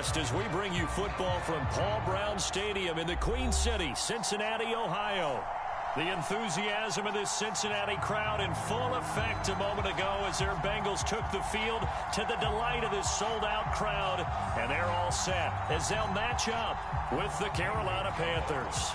rest as we bring you football from Paul Brown Stadium in the Queen City, Cincinnati, Ohio. The enthusiasm of this Cincinnati crowd in full effect a moment ago as their Bengals took the field to the delight of this sold-out crowd. And they're all set as they'll match up with the Carolina Panthers.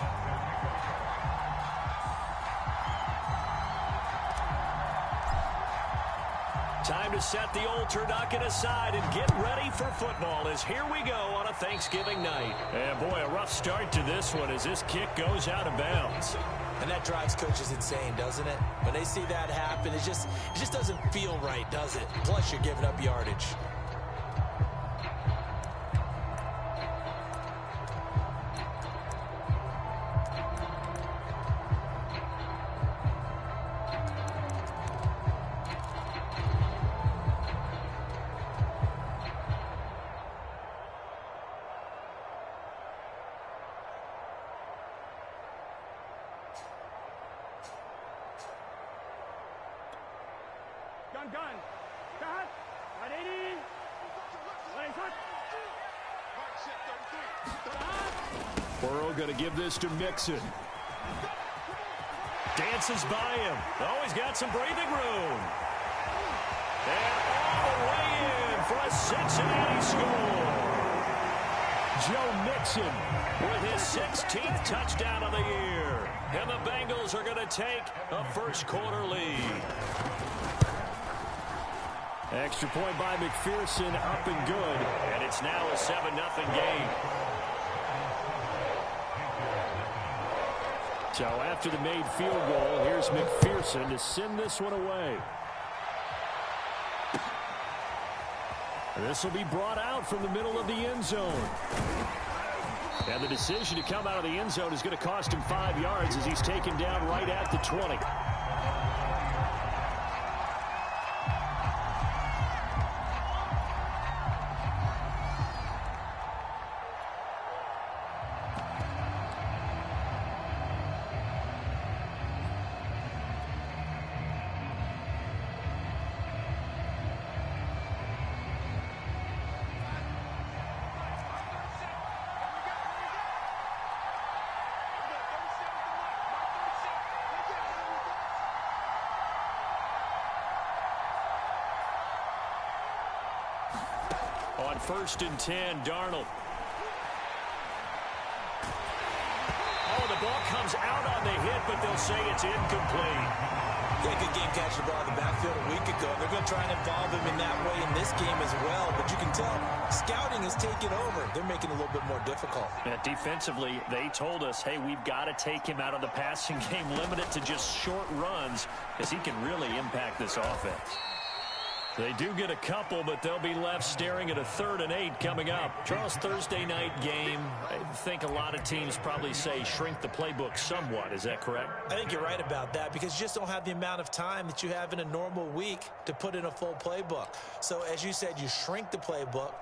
Time to set the old turducken aside and get ready for football as here we go on a Thanksgiving night. And boy, a rough start to this one as this kick goes out of bounds. And that drives coaches insane, doesn't it? When they see that happen, it just doesn't feel right, does it? Plus, you're giving up yardage. Burrow going to give this to Mixon. Dances by him. Oh, he's got some breathing room. And all the way in for a Cincinnati score. Joe Mixon with his 16th touchdown of the year. And the Bengals are going to take a first-quarter lead. Extra point by McPherson, up and good. And it's now a 7-0 game. So after the made field goal, here's McPherson to send this one away. This will be brought out from the middle of the end zone. And the decision to come out of the end zone is going to cost him 5 yards as he's taken down right at the 20. On 1st and 10, Darnold. Oh, the ball comes out on the hit, but they'll say it's incomplete. Yeah, good game catching the ball in the backfield a week ago. They're going to try and involve him in that way in this game as well. But you can tell scouting is taking over. They're making it a little bit more difficult. Yeah, defensively, they told us, hey, we've got to take him out of the passing game, limit it to just short runs, because he can really impact this offense. They do get a couple, but they'll be left staring at a 3rd and 8 coming up. Charles, Thursday night game, I think a lot of teams probably say shrink the playbook somewhat. Is that correct? I think you're right about that because you just don't have the amount of time that you have in a normal week to put in a full playbook. So as you said, you shrink the playbook,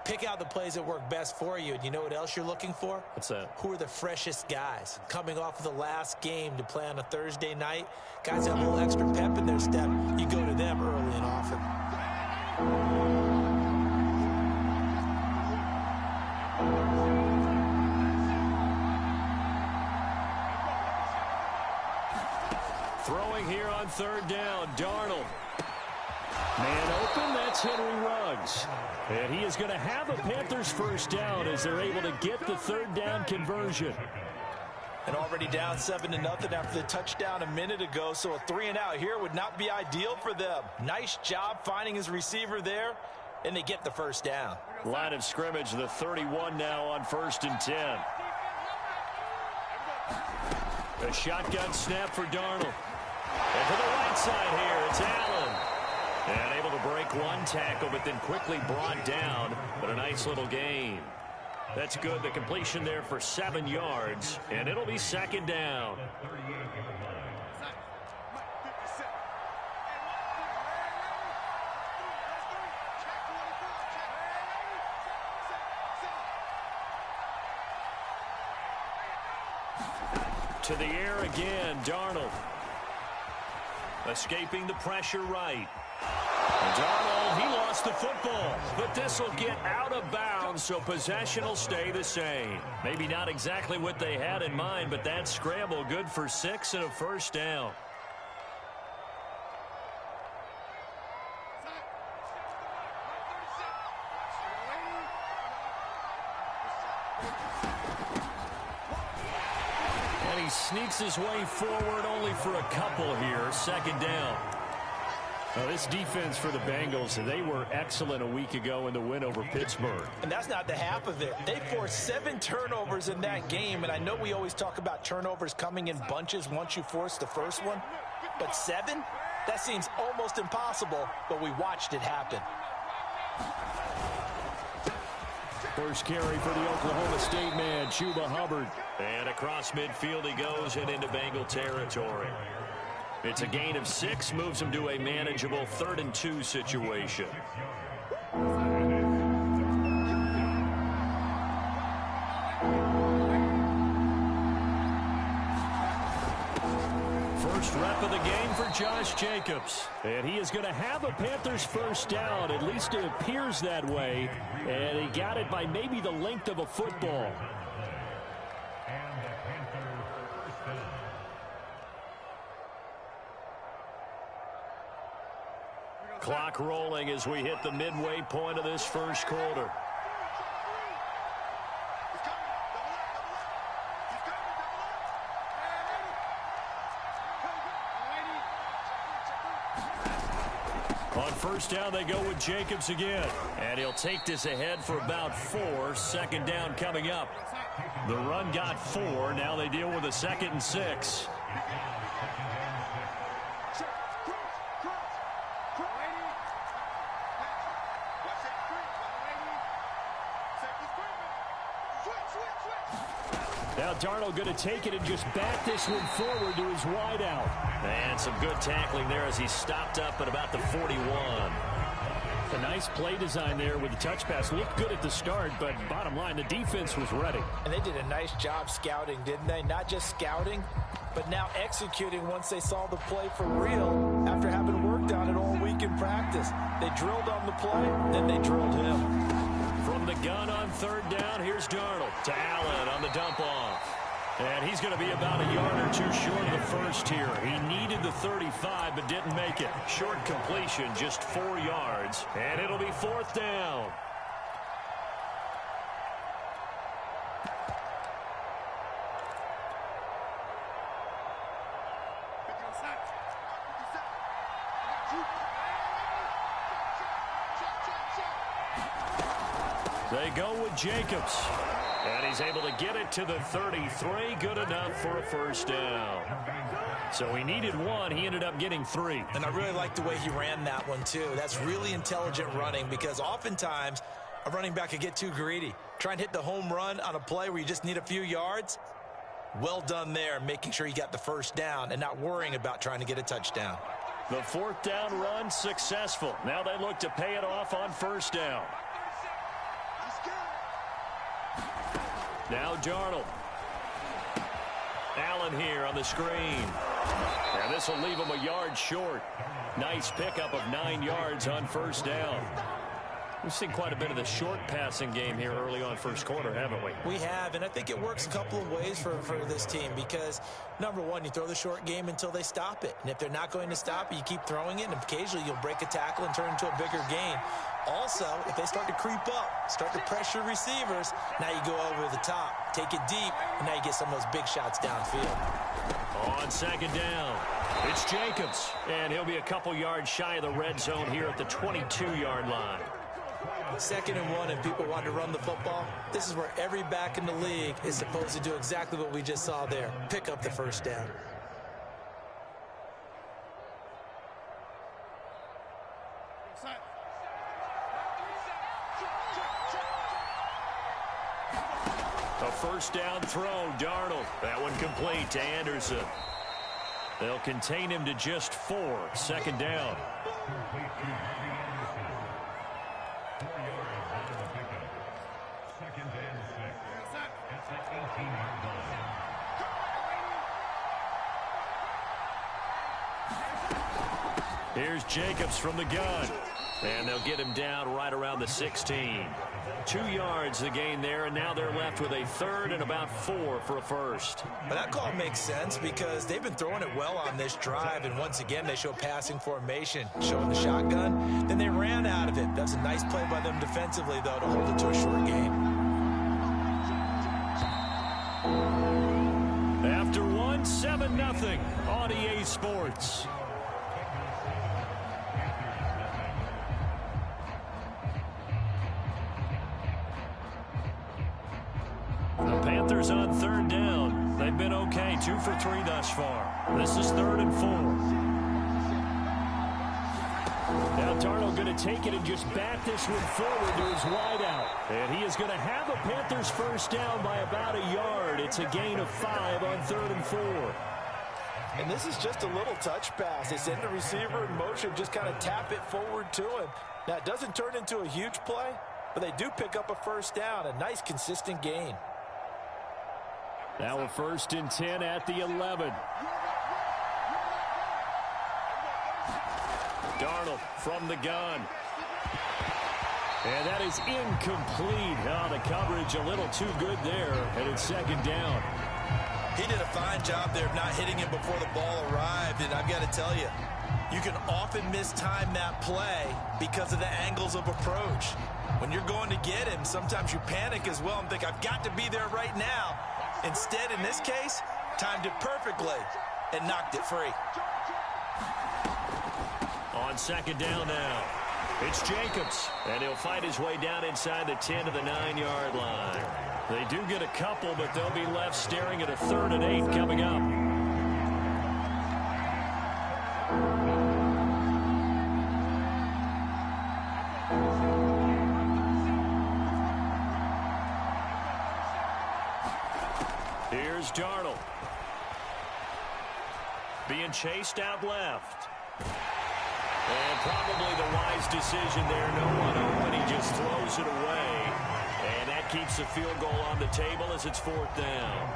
pick out the plays that work best for you. And you know what else you're looking for? What's that? Who are the freshest guys coming off of the last game to play on a Thursday night? Guys have a little extra pep in their step. You go to them early and often. Throwing here on 3rd down, Darnold. Man open, that's Henry Ruggs. And he is going to have a Panthers first down as they're able to get the 3rd down conversion. And already down 7-0 after the touchdown a minute ago, so a 3-and-out here would not be ideal for them. Nice job finding his receiver there, and they get the first down. Line of scrimmage, the 31 now on 1st and 10. A shotgun snap for Darnold. And to the right side here, it's Allen. And able to break one tackle, but then quickly brought down. But a nice little gain. That's good. The completion there for 7 yards. And it'll be 2nd down. To the air again, Darnold. Escaping the pressure right. And Darnold, he lost lost the football, but this will get out of bounds, so possession will stay the same. Maybe not exactly what they had in mind, but that scramble good for 6 and a first down. And he sneaks his way forward only for a couple here. Second down. Now, this defense for the Bengals, they were excellent a week ago in the win over Pittsburgh. And that's not the half of it. They forced 7 turnovers in that game, and I know we always talk about turnovers coming in bunches once you force the first one, but 7? That seems almost impossible, but we watched it happen. First carry for the Oklahoma State man, Chuba Hubbard. And across midfield he goes and into Bengal territory. It's a gain of 6, moves him to a manageable 3rd and 2 situation. First rep of the game for Josh Jacobs. And he is going to have a Panthers first down. At least it appears that way. And he got it by maybe the length of a football. Clock rolling as we hit the midway point of this first quarter. On first down, they go with Jacobs again. And he'll take this ahead for about 4. Second down coming up. The run got 4. Now they deal with a 2nd and 6. Now Darnold going to take it and just back this one forward to his wideout. And some good tackling there as he stopped up at about the 41. A nice play design there with the touch pass. Looked good at the start, but bottom line, the defense was ready. And they did a nice job scouting, didn't they? Not just scouting, but now executing once they saw the play for real after having worked on it all week in practice. They drilled on the play, then they drilled him. From the gun on third down, here's Darnold to Allen on the dump off. And he's going to be about a yard or 2 short of the first here. He needed the 35 but didn't make it. Short completion, just 4 yards. And it'll be 4th down. They go with Jacobs. And he's able to get it to the 33. Good enough for a first down. So he needed 1. He ended up getting 3. And I really like the way he ran that one, too. That's really intelligent running because oftentimes a running back could get too greedy. Try and hit the home run on a play where you just need a few yards. Well done there, making sure you got the first down and not worrying about trying to get a touchdown. The 4th down run successful. Now they look to pay it off on first down. Now Darnold. Allen here on the screen. And this will leave him a yard short. Nice pickup of 9 yards on first down. We've seen quite a bit of the short passing game here early on first quarter, haven't we? We have, and I think it works a couple of ways for this team because, number one, you throw the short game until they stop it. And if they're not going to stop it, you keep throwing it, and occasionally you'll break a tackle and turn into a bigger gain. Also, if they start to creep up, start to pressure receivers, now you go over the top, take it deep, and now you get some of those big shots downfield. On second down, it's Jacobs, and he'll be a couple yards shy of the red zone here at the 22-yard line. 2nd and 1, and people want to run the football. This is where every back in the league is supposed to do exactly what we just saw there. Pick up the first down. A first down throw, Darnold. That one complete to Anderson. They'll contain him to just 4. Second down. Here's Jacobs from the gun. And they'll get him down right around the 16. 2 yards the gain there, and now they're left with a third and about 4 for a first. But that call makes sense because they've been throwing it well on this drive, and once again they show passing formation, showing the shotgun. Then they ran out of it. That's a nice play by them defensively, though, to hold it to a short game. After 1, 7-0 on EA Sports. The Panthers on third down. They've been okay, 2 for 3 thus far. This is 3rd and 4. Now Darnold going to take it and just bat this one forward to his wideout. And he is going to have a Panthers first down by about a yard. It's a gain of 5 on 3rd and 4. And this is just a little touch pass. They send the receiver in motion, just kind of tap it forward to him. Now, it doesn't turn into a huge play, but they do pick up a first down, a nice, consistent gain. Now a 1st and 10 at the 11. Darnold from the gun. And that is incomplete. Oh, the coverage a little too good there, and it's 2nd down. He did a fine job there of not hitting him before the ball arrived, and I've got to tell you, you can often mistime that play because of the angles of approach. When you're going to get him, sometimes you panic as well and think, I've got to be there right now. Instead, in this case, timed it perfectly and knocked it free. On 2nd down now, it's Jacobs, and he'll fight his way down inside the 10 to the 9-yard line. They do get a couple, but they'll be left staring at a 3rd and 8 coming up. Here's Darnold. Being chased out left. And probably the wise decision there. No one open. He just throws it away. And that keeps the field goal on the table as it's 4th down.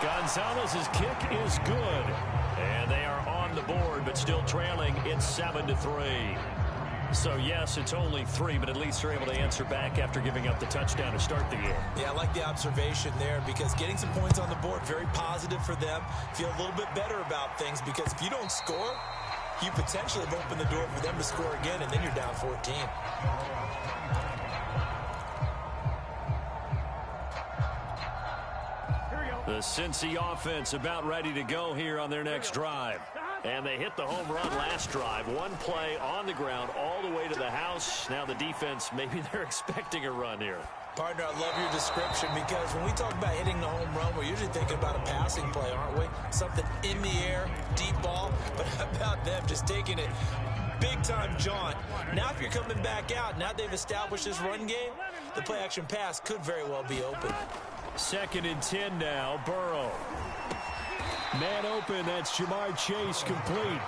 Gonzalez's kick is good. And they are on the board, but still trailing. It's 7-3. So, yes, it's only 3, but at least they're able to answer back after giving up the touchdown to start the game. Yeah, I like the observation there because getting some points on the board, very positive for them. Feel a little bit better about things because if you don't score, you potentially have opened the door for them to score again, and then you're down 14. The Cincy offense about ready to go here on their next drive. And they hit the home run last drive. One play on the ground all the way to the house. Now the defense, maybe they're expecting a run here. Partner, I love your description because when we talk about hitting the home run, we're usually thinking about a passing play, aren't we? Something in the air, deep ball. But how about them just taking it big-time jaunt? Now if you're coming back out, now they've established this run game, the play-action pass could very well be open. 2nd and 10 now, Burrow. Man open, that's Jamar Chase complete.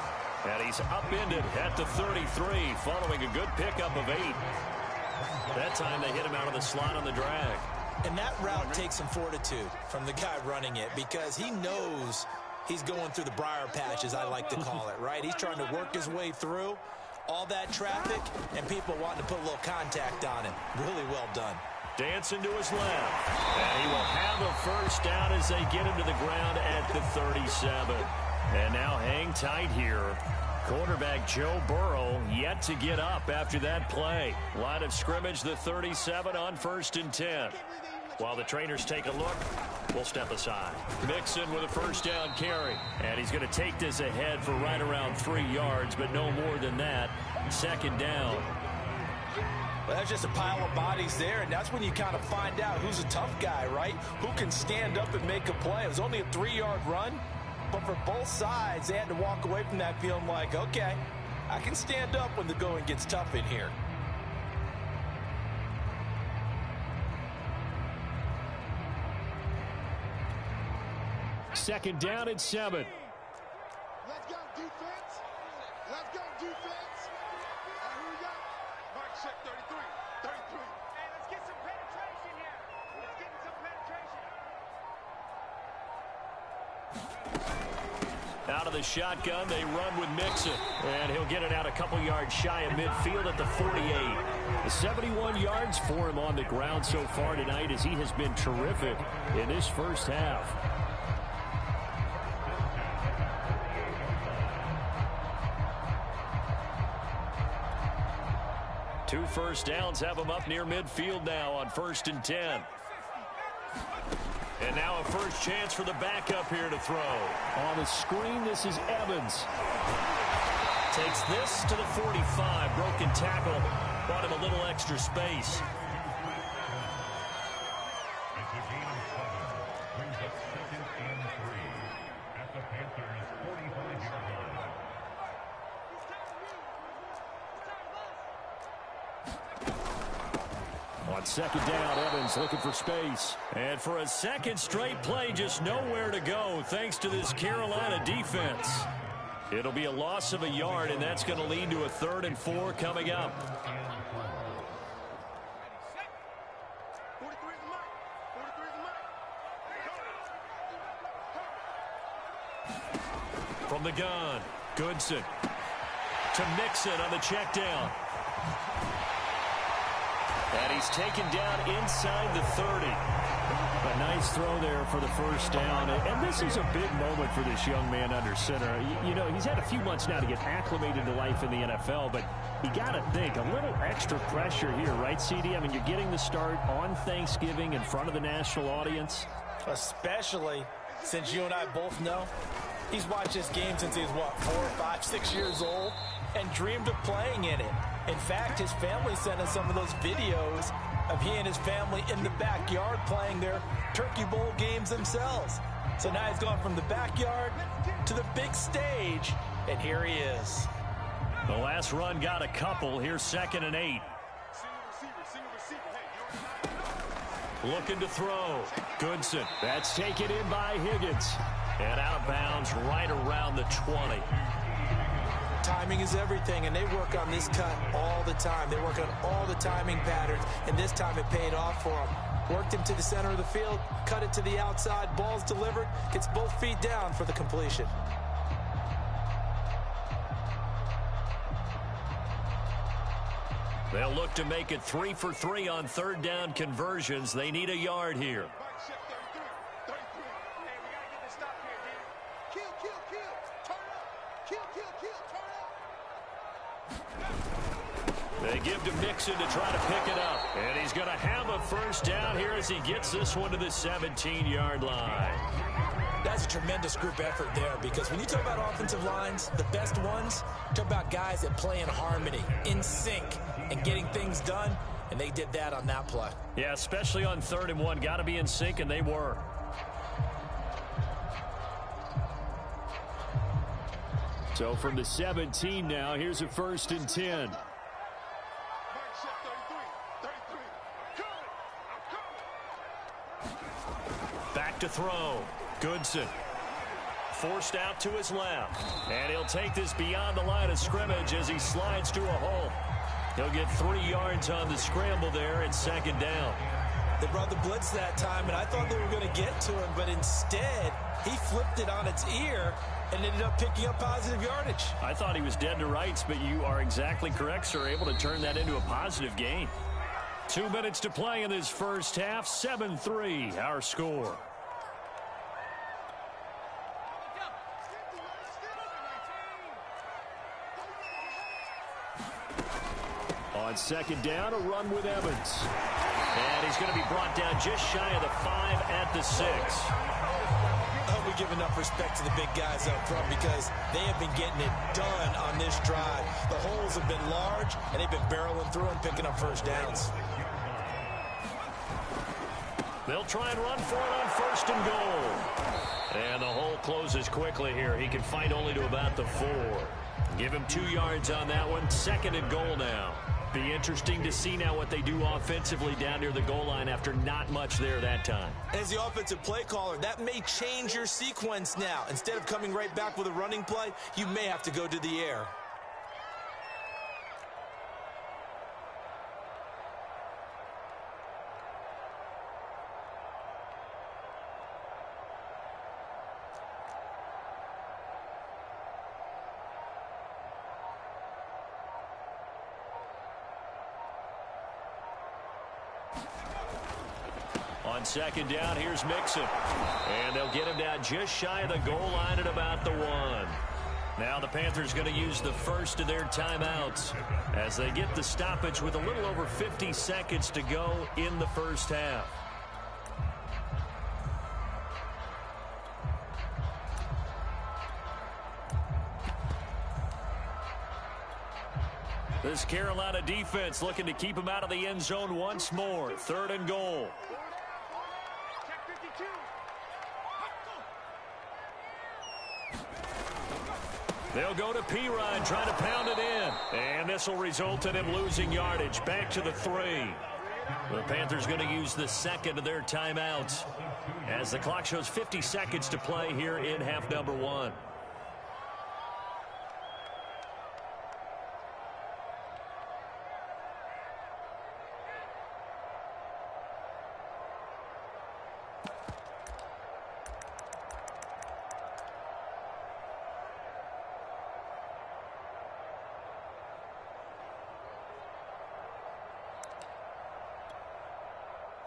And he's upended at the 33 following a good pickup of 8. That time they hit him out of the slot on the drag. And that route takes some fortitude from the guy running it because he knows he's going through the briar patch, as I like to call it, right? He's trying to work his way through all that traffic and people wanting to put a little contact on him. Really well done. Dancing to his left. And he will have a first down as they get him to the ground at the 37. And now hang tight here. Quarterback Joe Burrow yet to get up after that play. Line of scrimmage, the 37 on 1st and 10. While the trainers take a look, we'll step aside. Mixon with a first down carry. And he's going to take this ahead for right around 3 yards, but no more than that. 2nd down. Well, that's just a pile of bodies there, and that's when you kind of find out who's a tough guy, right? Who can stand up and make a play. It was only a 3-yard run, but for both sides, they had to walk away from that feeling like, okay, I can stand up when the going gets tough in here. Second down at 7. Let's go, defense. Let's go, defense. Who we got? Mark check 33. 33. Hey, let's get some penetration here. Let's get some penetration. Out of the shotgun, they run with Mixon. And he'll get it out a couple yards shy of midfield at the 48. 71 yards for him on the ground so far tonight as he has been terrific in this first half. Two first downs have him up near midfield now on 1st and 10. And now a first chance for the backup here to throw. On the screen, this is Evans. Takes this to the 45. Broken tackle. Bought him a little extra space. On second down, Evans looking for space. And for a second straight play, just nowhere to go thanks to this Carolina defense. It'll be a loss of a yard, and that's going to lead to a 3rd and 4 coming up. From the gun, Goodson to Mixon on the check down. And he's taken down inside the 30. A nice throw there for the first down. And this is a big moment for this young man under center. You know, he's had a few months now to get acclimated to life in the NFL, but you got to think, a little extra pressure here, right, CD? I mean, you're getting the start on Thanksgiving in front of the national audience. Especially since you and I both know he's watched this game since he was, what, 4, 5, 6 years old and dreamed of playing in it. In fact, his family sent us some of those videos of he and his family in the backyard playing their Turkey Bowl games themselves. So now he's gone from the backyard to the big stage, and here he is. The last run got a couple. Here's 2nd and 8. Looking to throw. Goodson. That's taken in by Higgins. And out of bounds right around the 20. Timing is everything, and they work on this cut all the time. They work on all the timing patterns, and this time it paid off for them. Worked him to the center of the field, cut it to the outside, ball's delivered, gets both feet down for the completion. They'll look to make it 3 for 3 on 3rd down conversions. They need a yard here. They give to Mixon to try to pick it up. And he's going to have a first down here as he gets this one to the 17-yard line. That's a tremendous group effort there, because when you talk about offensive lines, the best ones, talk about guys that play in harmony, in sync, and getting things done, and they did that on that play. Yeah, especially on 3rd and 1. Got to be in sync, and they were. So from the 17 now, here's a 1st and 10. Back to throw. Goodson. Forced out to his left. And he'll take this beyond the line of scrimmage as he slides to a hole. He'll get 3 yards on the scramble there and 2nd down. They brought the blitz that time, and I thought they were going to get to him, but instead he flipped it on its ear and ended up picking up positive yardage. I thought he was dead to rights, but you are exactly correct, sir. Able to turn that into a positive gain. 2 minutes to play in this first half. 7-3, our score. On 2nd down, a run with Evans. And he's going to be brought down just shy of the 5 at the 6. I hope we give enough respect to the big guys up front, because they have been getting it done on this drive. The holes have been large, and they've been barreling through and picking up first downs. They'll try and run for it on 1st and goal. And the hole closes quickly here. He can fight only to about the 4. Give him 2 yards on that one. 2nd and goal now. Be interesting to see now what they do offensively down near the goal line after not much there that time. As the offensive play caller, that may change your sequence now. Instead of coming right back with a running play, you may have to go to the air. On second down, here's Mixon. And they'll get him down just shy of the goal line at about the 1. Now the Panthers going to use the first of their timeouts as they get the stoppage with a little over 50 seconds to go in the first half. This Carolina defense looking to keep him out of the end zone once more. 3rd and goal. They'll go to Pirine trying to pound it in. And this will result in him losing yardage. Back to the 3. The Panthers going to use the second of their timeouts as the clock shows 50 seconds to play here in half number 1.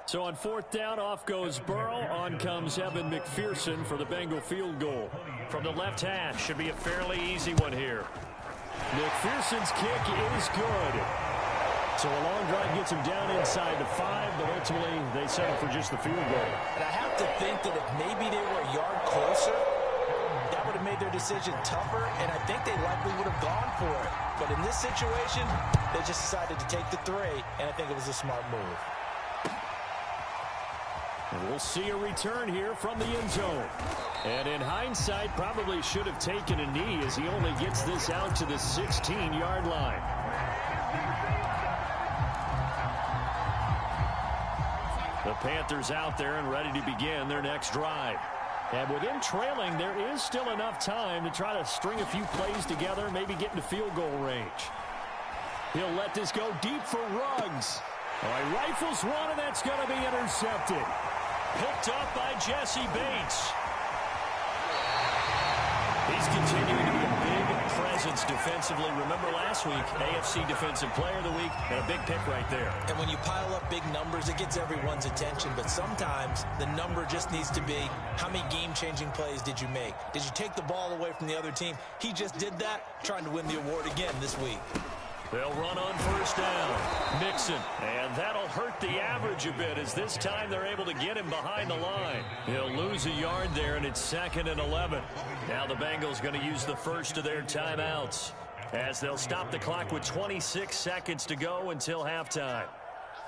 So on 4th down, off goes Burrow. On comes Evan McPherson for the Bengal field goal. From the left hash, should be a fairly easy one here. McPherson's kick is good. So a long drive gets him down inside the 5, but ultimately they settle for just the field goal. And I have to think that if maybe they were a yard closer, that would have made their decision tougher, and I think they likely would have gone for it. But in this situation, they just decided to take the 3, and I think it was a smart move. And we'll see a return here from the end zone. And in hindsight, probably should have taken a knee as he only gets this out to the 16-yard line. The Panthers out there and ready to begin their next drive. And with him trailing, there is still enough time to try to string a few plays together, maybe get into field goal range. He'll let this go deep for Ruggs. He rifles one, and that's going to be intercepted. Picked up by Jesse Bates. He's continuing to be a big presence defensively. Remember last week, AFC Defensive Player of the Week, and a big pick right there. And when you pile up big numbers, it gets everyone's attention. But sometimes the number just needs to be, how many game-changing plays did you make? Did you take the ball away from the other team? He just did that, trying to win the award again this week. They'll run on 1st down. Mixon. And that'll hurt the average a bit as this time they're able to get him behind the line. He'll lose a yard there, and it's 2nd and 11. Now the Bengals going to use the first of their timeouts as they'll stop the clock with 26 seconds to go until halftime.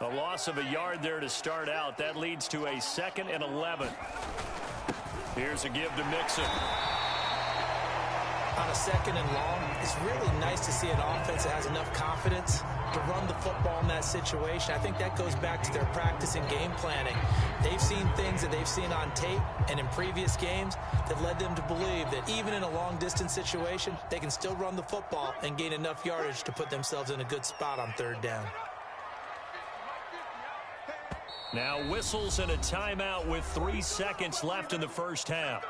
A loss of a yard there to start out. That leads to a 2nd and 11. Here's a give to Mixon. On a 2nd and long, it's really nice to see an offense that has enough confidence to run the football in that situation. I think that goes back to their practice and game planning. They've seen things that they've seen on tape and in previous games that led them to believe that even in a long-distance situation, they can still run the football and gain enough yardage to put themselves in a good spot on 3rd down. Now whistles and a timeout with 3 seconds left in the first half.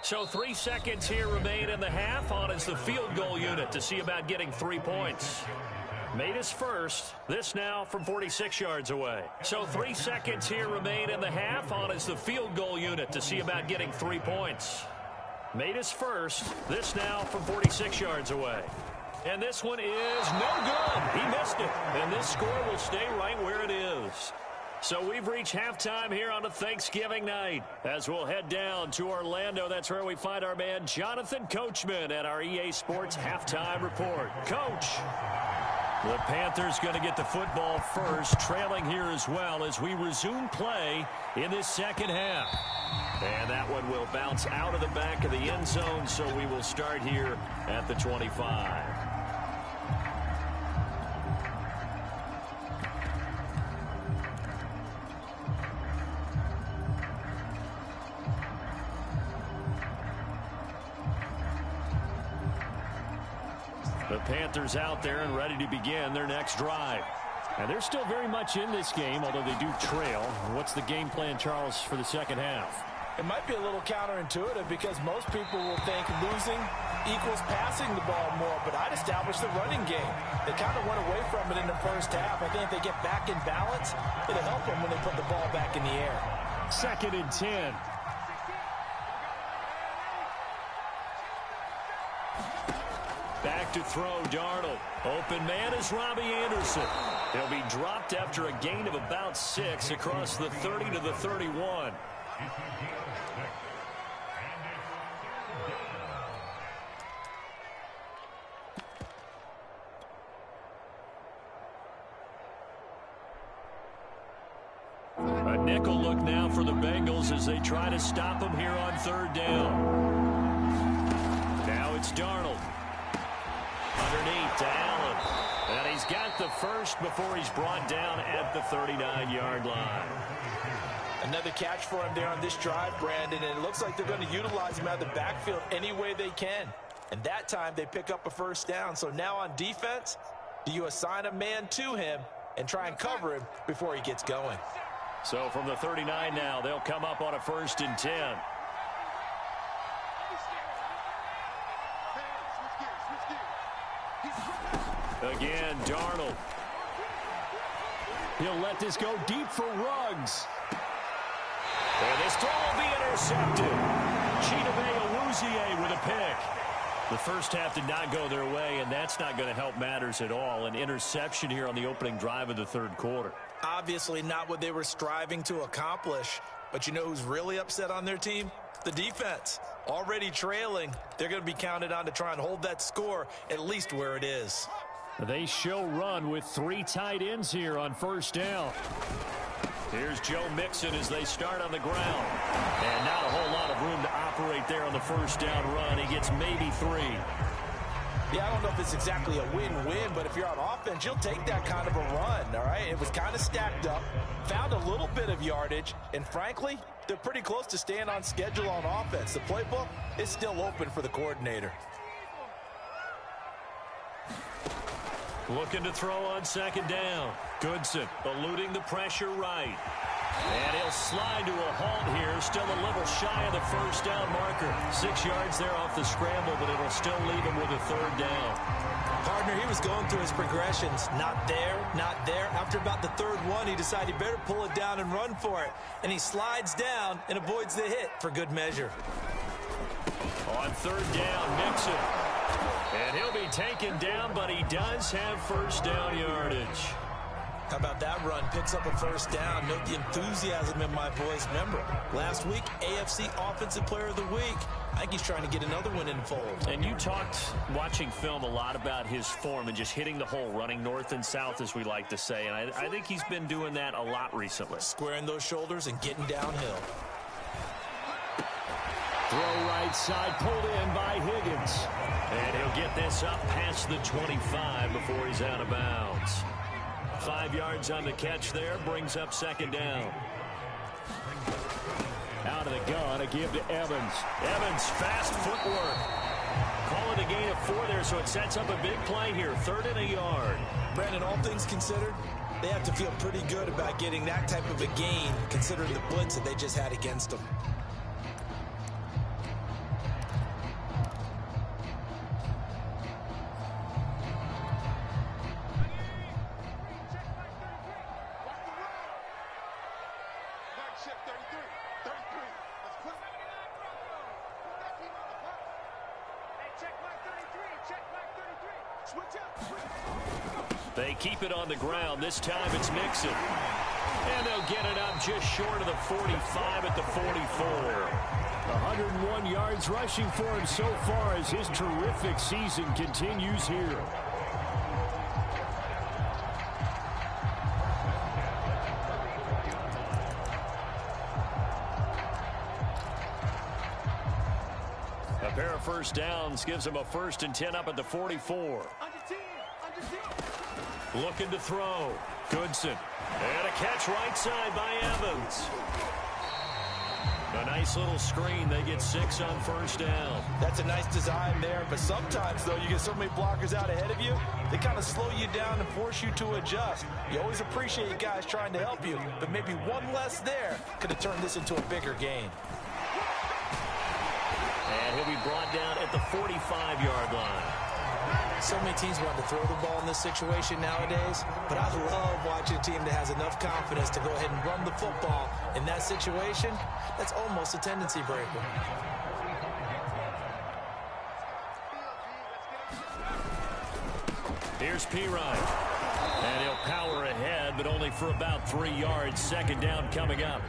So 3 seconds here remain in the half. On is the field goal unit to see about getting 3 points. Made his first. This now from 46 yards away. So 3 seconds here remain in the half. On is the field goal unit to see about getting 3 points. Made his first. This now from 46 yards away. And this one is no good. He missed it. And this score will stay right where it is. So we've reached halftime here on a Thanksgiving night. As we'll head down to Orlando, that's where we find our man Jonathan Coachman at our EA Sports Halftime Report. Coach. The Panthers going to get the football first, trailing here as well as we resume play in this second half. And that one will bounce out of the back of the end zone, so we will start here at the 25. The Panthers out there and ready to begin their next drive. And they're still very much in this game, although they do trail. What's the game plan, Charles, for the second half? It might be a little counterintuitive because most people will think losing equals passing the ball more, but I'd establish the running game. They kind of went away from it in the first half. I think if they get back in balance, it'll help them when they put the ball back in the air. 2nd and 10. Back to throw, Darnold. Open man is Robbie Anderson. He'll be dropped after a gain of about 6 across the 30 to the 31. A nickel look now for the Bengals as they try to stop him here on 3rd down. Now it's Darnold. Underneath to Allen. And he's got the first before he's brought down at the 39-yard line. Another catch for him there on this drive, Brandon, and it looks like they're going to utilize him out of the backfield any way they can. And that time they pick up a 1st down. So now on defense, do you assign a man to him and try and cover him before he gets going? So from the 39 now, they'll come up on a 1st and 10. Again, Darnold. He'll let this go deep for Ruggs. And this throw will be intercepted. Chidobe Awuzie with a pick. The first half did not go their way, and that's not going to help matters at all. An interception here on the opening drive of the 3rd quarter. Obviously not what they were striving to accomplish. But you know who's really upset on their team? The defense. Already trailing. They're going to be counted on to try and hold that score at least where it is. They show run with 3 tight ends here on 1st down. Here's Joe Mixon as they start on the ground. And not a whole lot of room to operate there on the 1st down run. He gets maybe 3. Yeah, I don't know if it's exactly a win-win, but if you're on offense, you'll take that kind of a run, all right? It was kind of stacked up, found a little bit of yardage, and frankly, they're pretty close to staying on schedule on offense. The playbook is still open for the coordinator. Looking to throw on 2nd down. Goodson eluding the pressure right. And he'll slide to a halt here. Still a little shy of the 1st down marker. 6 yards there off the scramble, but it'll still leave him with a 3rd down. Partner, he was going through his progressions. Not there, not there. After about the 3rd one, he decided he better pull it down and run for it. And he slides down and avoids the hit for good measure. On 3rd down, Mixon. And he'll be taken down, but he does have 1st down yardage. How about that run? Picks up a 1st down. Note the enthusiasm in my voice. Remember, last week, AFC Offensive Player of the Week. I think he's trying to get another one in fold. And you talked, watching film, a lot about his form and just hitting the hole, running north and south, as we like to say. And I think he's been doing that a lot recently. Squaring those shoulders and getting downhill. Throw right side, pulled in by Higgins. And he'll get this up past the 25 before he's out of bounds. 5 yards on the catch there, brings up 2nd down. Out of the gun, a give to Evans. Evans, fast footwork. Calling a gain of 4 there, so it sets up a big play here. 3rd and a yard. Brandon, all things considered, they have to feel pretty good about getting that type of a gain, considering the blitz that they just had against them. They keep it on the ground. This time it's Mixon. And they'll get it up just short of the 45 at the 44. 101 yards rushing for him so far as his terrific season continues here. A pair of 1st downs gives him a 1st and 10 up at the 44. Looking to throw. Goodson. And a catch right side by Evans. A nice little screen. They get 6 on 1st down. That's a nice design there, but sometimes, though, you get so many blockers out ahead of you, they kind of slow you down and force you to adjust. You always appreciate guys trying to help you, but maybe one less there could have turned this into a bigger game. And he'll be brought down at the 45-yard line. So many teams want to throw the ball in this situation nowadays, but I love watching a team that has enough confidence to go ahead and run the football in that situation. That's almost a tendency breaker. Here's Pirine. And he'll power ahead, but only for about 3 yards. Second down coming up.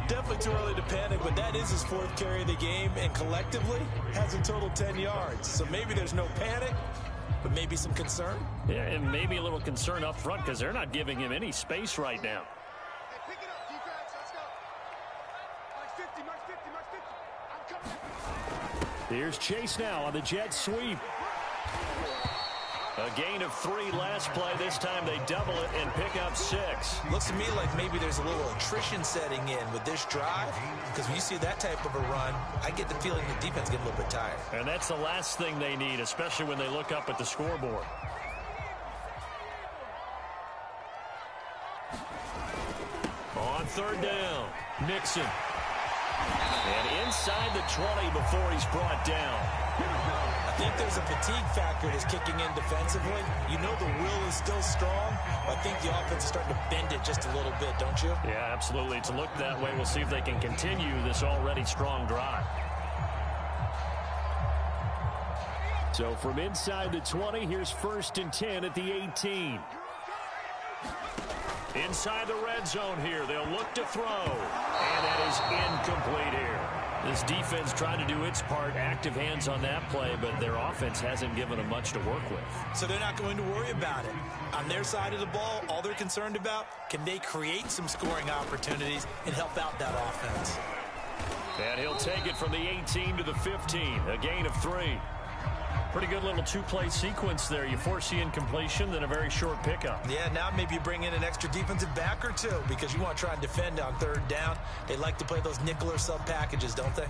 Definitely too early to panic, but that is his 4th carry of the game, and collectively has a total 10 yards. So maybe there's no panic, but maybe some concern. Yeah, and maybe a little concern up front because they're not giving him any space right now. Hey, pick it up, defense. Let's go. Mark 50, Mark 50, Mark 50. I'm coming. Here's Chase now on the jet sweep. A gain of 3 last play. This time they double it and pick up 6. Looks to me like maybe there's a little attrition setting in with this drive, because when you see that type of a run, I get the feeling the defense getting a little bit tired. And that's the last thing they need, especially when they look up at the scoreboard. On 3rd down, Mixon. And inside the 20 before he's brought down. I think there's a fatigue factor that's kicking in defensively. You know the will is still strong, but I think the offense is starting to bend it just a little bit, don't you? Yeah, absolutely. It's looked that way. We'll see if they can continue this already strong drive. So from inside the 20, here's 1st and 10 at the 18. Inside the red zone here. They'll look to throw. And that is incomplete here. This defense trying to do its part, active hands on that play, but their offense hasn't given them much to work with. So they're not going to worry about it. On their side of the ball, all they're concerned about, can they create some scoring opportunities and help out that offense? And he'll take it from the 18 to the 15, a gain of 3. Pretty good little 2-play sequence there. You force the incompletion, then a very short pickup. Yeah, now maybe you bring in an extra defensive back or 2 because you want to try and defend on 3rd down. They like to play those nickel or sub packages, don't they?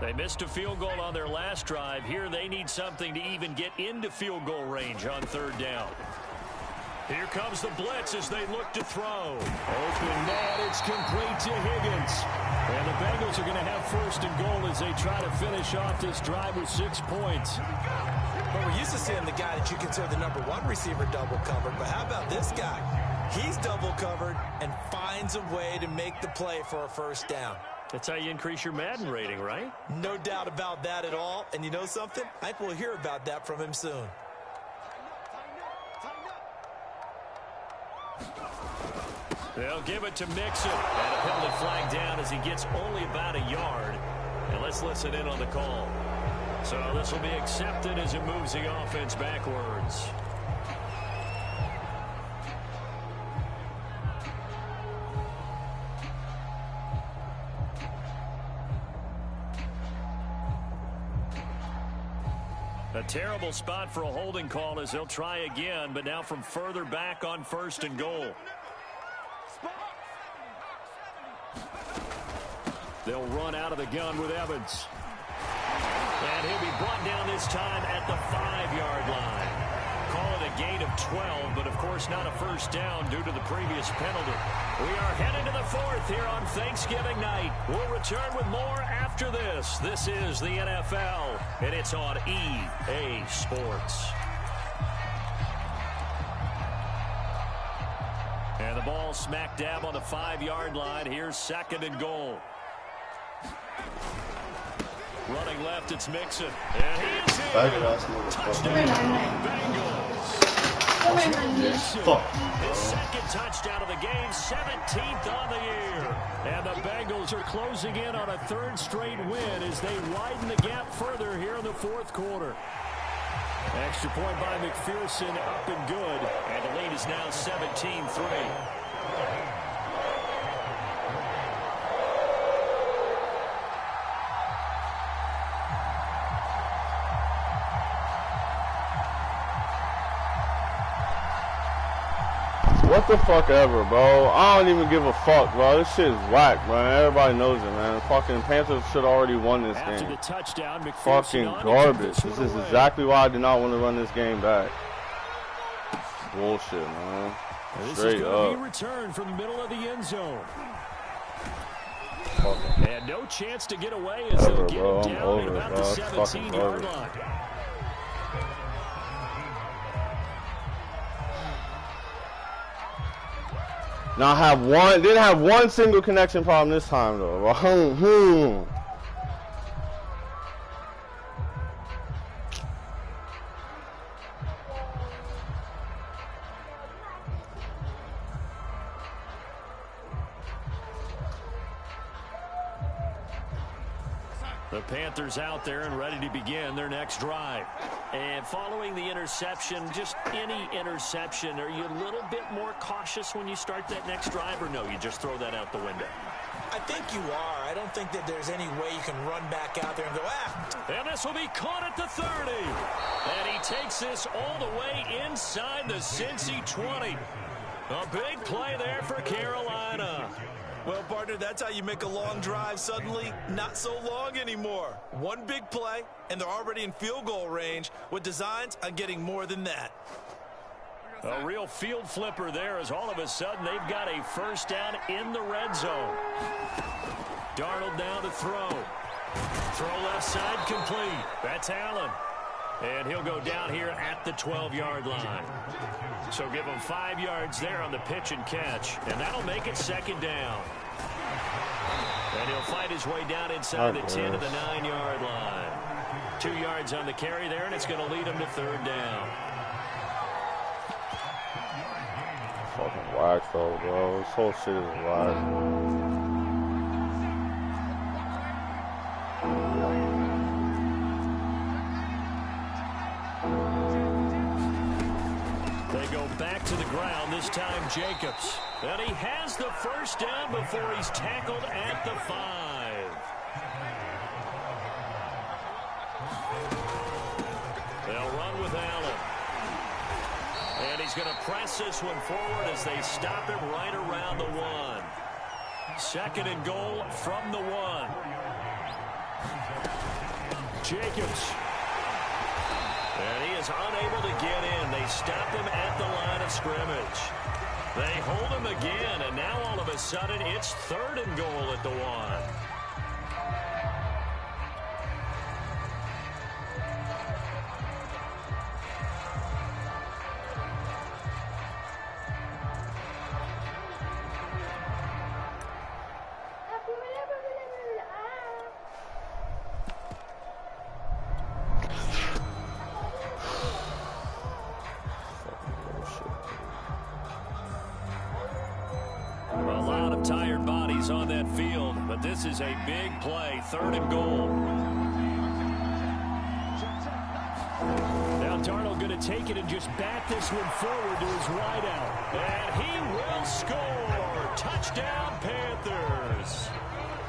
They missed a field goal on their last drive. Here they need something to even get into field goal range on 3rd down. Here comes the blitz as they look to throw. Open man, it's complete to Higgins. And the Bengals are going to have 1st and goal as they try to finish off this drive with 6 points. Well, we're used to seeing the guy that you consider the #1 receiver double covered, but how about this guy? He's double covered and finds a way to make the play for a 1st down. That's how you increase your Madden rating, right? No doubt about that at all. And you know something? I think we'll hear about that from him soon. They'll give it to Mixon. And a penalty flag down as he gets only about a yard. And let's listen in on the call. So this will be accepted as it moves the offense backwards. A terrible spot for a holding call as they'll try again, but now from further back on 1st and goal. They'll run out of the gun with Evans. And he'll be brought down this time at the 5-yard line. Call it a gain of 12, but of course not a 1st down due to the previous penalty. We are headed to the 4th here on Thanksgiving night. We'll return with more after this. This is the NFL, and it's on EA Sports. And the ball smack dab on the 5-yard line. Here's 2nd and goal. Running left, it's Mixon. And he's in. Touchdown, Bengals. His 2nd touchdown of the game, 17th on the year. And the Bengals are closing in on a 3rd straight win as they widen the gap further here in the 4th quarter. Extra point by McPherson, up and good. And the lead is now 17-3. What the fuck ever, bro. I don't even give a fuck, bro. This shit is whack, man. Everybody knows it, man. Fucking Panthers should already won this After game. the touchdown, Fucking garbage. This is exactly why I did not want to run this game back. Bullshit, man. This Straight is going up. to be returned from the middle of the end zone. Fucking And no chance to get away as they'll get him down at about the 17-yard line. Now didn't have one single connection problem this time though. The Panthers out there and ready to begin their next drive. And following the interception, just any interception, are you a little bit more cautious when you start that next drive, or no, you just throw that out the window? I think you are. I don't think that there's any way you can run back out there and go, And this will be caught at the 30. And he takes this all the way inside the Cincy 20. A big play there for Carolina. Well, partner, that's how you make a long drive suddenly not so long anymore. One big play, and they're already in field goal range with designs on getting more than that. A real field flipper there as all of a sudden they've got a first down in the red zone. Darnold now to throw. Throw left side complete. That's Allen. And he'll go down here at the 12-yard line. So give him 5 yards there on the pitch and catch. And that'll make it second down. And he'll fight his way down inside the 10 to the 9-yard line. 2 yards on the carry there, and it's going to lead him to third down. Fucking whack though, bro. This whole shit is whack. Back to the ground, this time Jacobs. And he has the first down before he's tackled at the 5. They'll run with Allen. And he's going to press this one forward as they stop him right around the 1. Second and goal from the 1. Jacobs. And he is unable to get in. They stop him at the line of scrimmage. They hold him again, and now all of a sudden it's third and goal at the 1. Tired bodies on that field, but this is a big play, third and goal. Now Darnold going to take it and just bat this one forward to his wideout. And he will score. Touchdown, Panthers.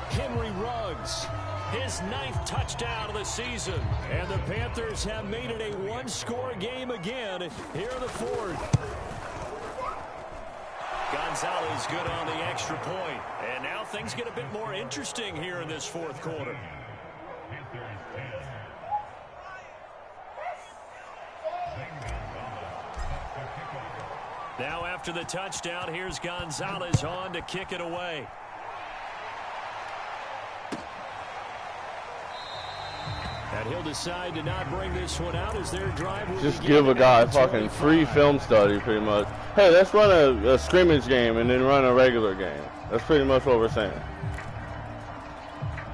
Henry Ruggs, his 9th touchdown of the season. And the Panthers have made it a one-score game again here in the 4th. Gonzalez good on the extra point. And now things get a bit more interesting here in this 4th quarter. Now after the touchdown, here's Gonzalez on to kick it away. And he'll decide to not bring this one out as their drive will just give a guy fucking free film study, pretty much. Hey, let's run a scrimmage game and then run a regular game. That's pretty much what we're saying.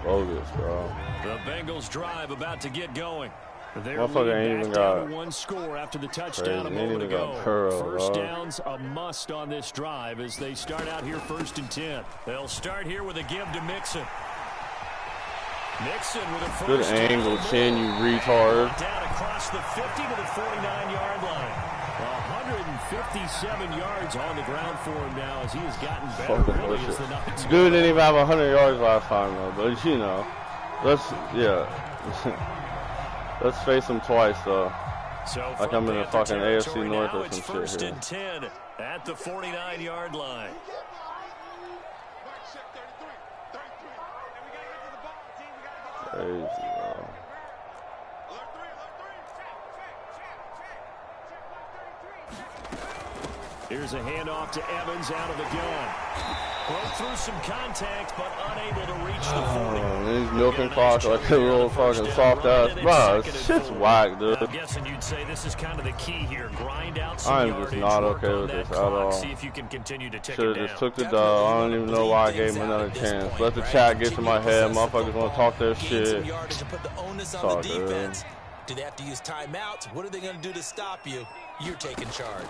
Bogus, bro. The Bengals drive about to get going. Their Motherfucker ain't even got one score after the touchdown a moment ago. First down's a must on this drive as they start out here 1st and 10. They'll start here with a give to Mixon. Mixon with a good angle, chin, you retard. Down across the 50 to the 49-yard line. 157 yards on the ground for him now as he has gotten better really as the nights go. Dude didn't even have 100 yards last time though, but you know, let's face him twice though. So like I'm in the fucking AFC North or some shit here. 1st and 10 at the 49-yard line. Crazy, bro. Here's a handoff to Evans out of the gun. Broke through some contact, but unable to reach the 40. He's milking clock like a real fucking soft ass. Bro, it's just whack, dude. I'm guessing you'd say this is kind of the key here. Grind out some I'm yardage, just not work okay on with that this at clock, all. see if you can continue to take Should've it down. just took the dub. I don't even know why I gave him another chance. Let the chat get to my head. Motherfuckers want to talk their shit. Sorry, dude. Do they have to use timeouts? What are they going to do to stop you? You're taking charge.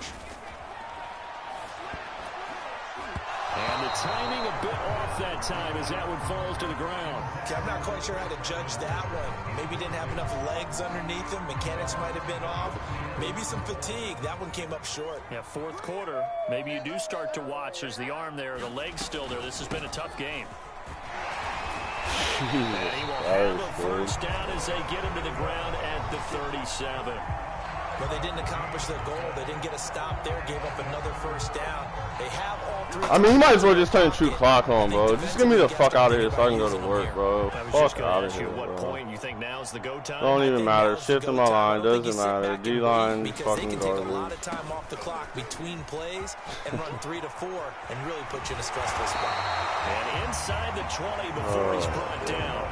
And the timing a bit off that time as that one falls to the ground. Okay, I'm not quite sure how to judge that one. Maybe he didn't have enough legs underneath him. Mechanics might have been off. Maybe some fatigue. That one came up short. Yeah, fourth quarter. Maybe you do start to watch. There's the arm there, the leg's still there. This has been a tough game. And he will have a first down as they get him to the ground at the 37. But they didn't accomplish their goal. They didn't get a stop there. Gave up another first down. They have all three. I mean, you might as well just turn true clock on, bro. Just get me the fuck out of here so I can go to work, bro. Fuck out of here, At what bro. point you think now's the go time? Don't even matter. Shift in my line. Doesn't matter. D-line fucking Take a lot garbage. of time off the clock between plays and run 3 to 4 and really put you in a stressful spot. And inside the 20 before he's brought down.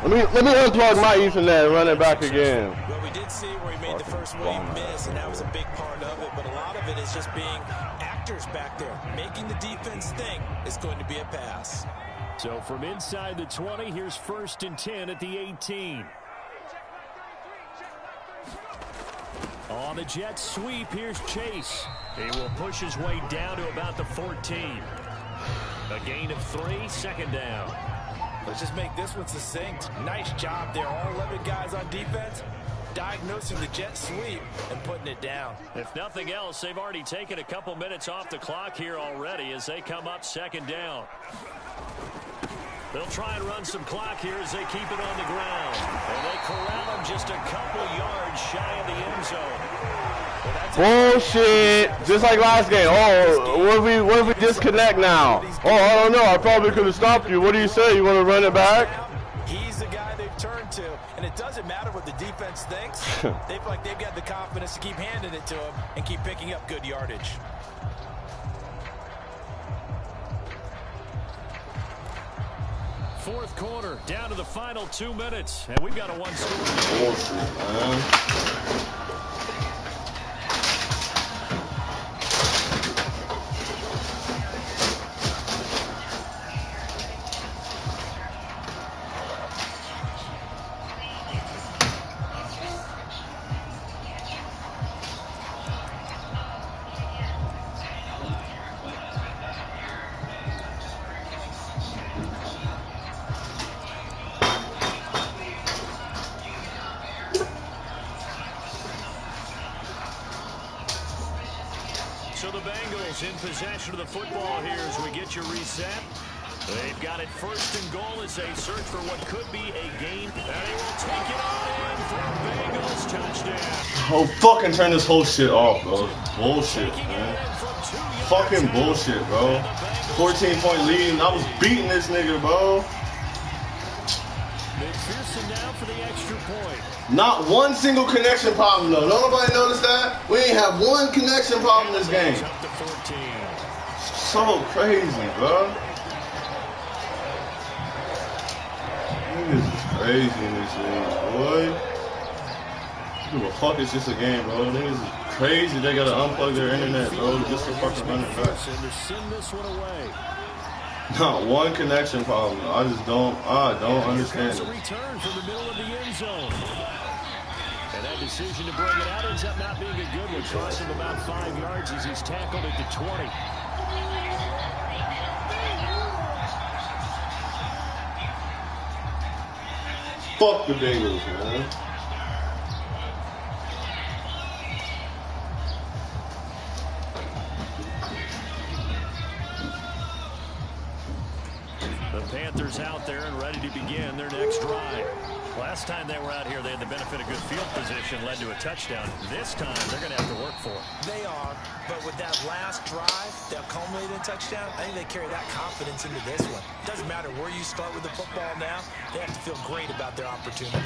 Let me unplug my Ethernet and run it back again. Well, we did see where he made the first wave miss, and that was a big part of it. But a lot of it is just being actors back there, making the defense think it's going to be a pass. So from inside the 20, here's 1st and 10 at the 18. On the jet sweep, here's Chase. He will push his way down to about the 14. A gain of 3, 2nd down. Let's just make this one succinct. Nice job there. All 11 guys on defense diagnosing the jet sweep and putting it down. If nothing else, they've already taken a couple minutes off the clock here already as they come up 2nd down. They'll try and run some clock here as they keep it on the ground. And they corral him just a couple yards shy of the end zone. Bullshit. Just like last game. Oh, what if we disconnect now? Oh, I don't know. I probably could have stopped you. What do you say? You want to run it back? He's the guy they've turned to. And it doesn't matter what the defense thinks. They feel like they've got the confidence to keep handing it to him and keep picking up good yardage. Fourth quarter, down to the final 2 minutes. And we've got a one-score. Bullshit, man. So the Bengals in possession of the football here as we get you reset. They've got it 1st and goal as they search for what could be a game. And he will take it on in for a Bengals touchdown. Oh, fucking turn this whole shit off, bro. Bullshit, man. Fucking bullshit, bro. 14-point lead, and I was beating this nigga, bro. McPherson now for the extra point. Not one single connection problem, though. Don't nobody notice that? We ain't have one connection problem this game. Up to 14. So crazy, bro. Niggas is crazy in this league, boy. Give a fuck, it's just a game, bro. Niggas is crazy. They gotta unplug their internet, bro, just to fucking run it back. To send this one away. Not one connection problem. I don't understand A it. return from the middle of the end zone. And that decision to bring it out ends up not being a good one. Cost him about 5 yards as he's tackled at the 20. Fuck the Bengals, man. The Panthers out there and ready to begin their next drive. Last time they were out here, they had the benefit of good field position, led to a touchdown. This time, they're going to have to work for it. They are, but with that last drive that culminated in a touchdown, I think they carry that confidence into this one. Doesn't matter where you start with the football now, they have to feel great about their opportunity.